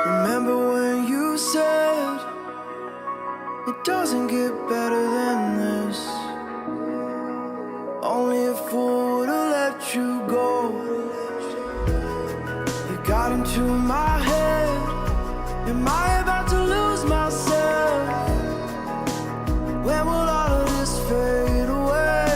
Remember when you said it doesn't get better than this? Only a fool would've let you go. You got into my head. Am I about to lose myself? When will all of this fade away?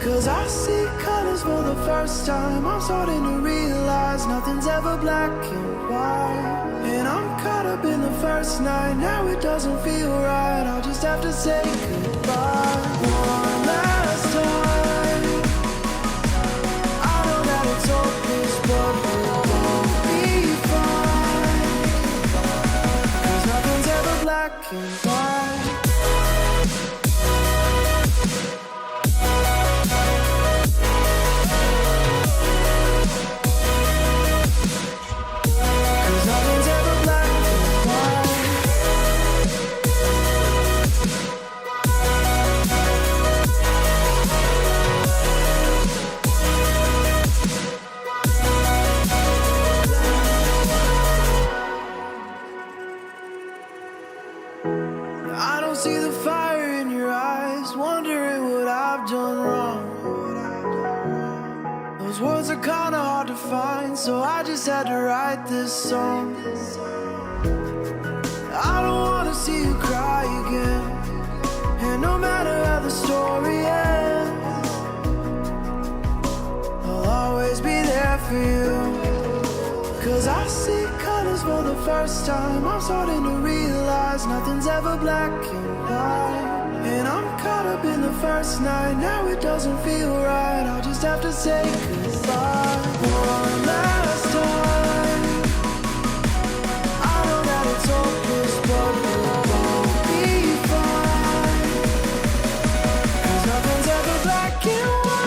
'Cause I see colors for the first time. I'm starting to realize nothing's ever black and white. And I'm caught up in the first night. Now it doesn't feel right. I'll just have to say goodbye one last time. I know that it's hopeless, but we'll both be fine. 'Cause nothing's ever black and white. I don't see the fire in your eyes, wondering what I've done wrong. Those words are kinda hard to find, so I just had to write this song. I don't wanna see you cry again, and no matter how the story ends, I'll always be there for you. 'Cause I see colors for the first time. I'm starting to realize nothing's ever black and white. And I'm caught up in the first night. Now it doesn't feel right. I'll just have to say goodbye one last time. I know that it's hopeless, but we'll both be fine. 'Cause nothing's ever black and white.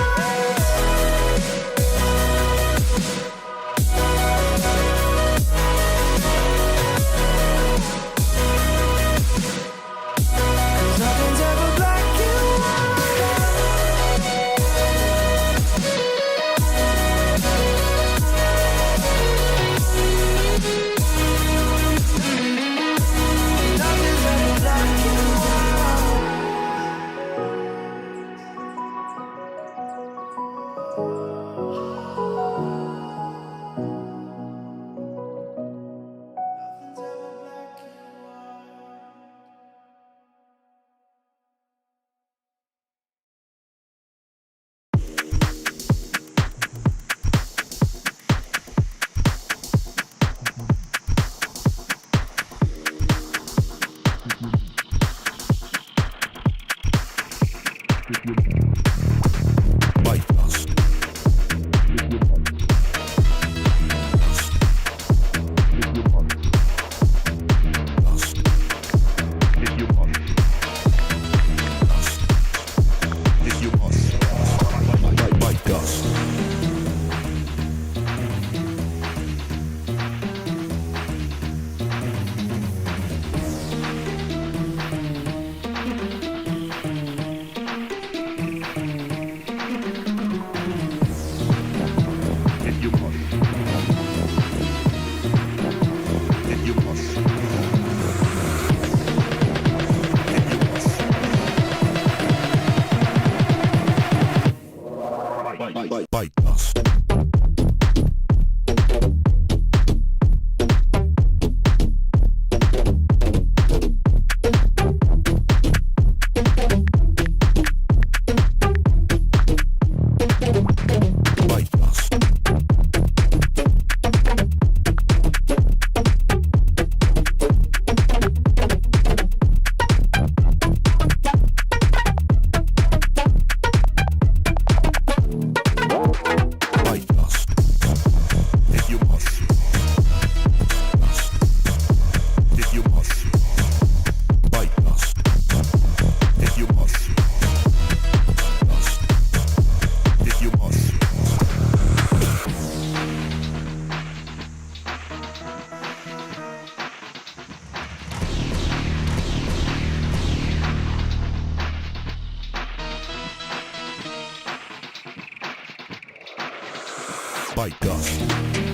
bite dust.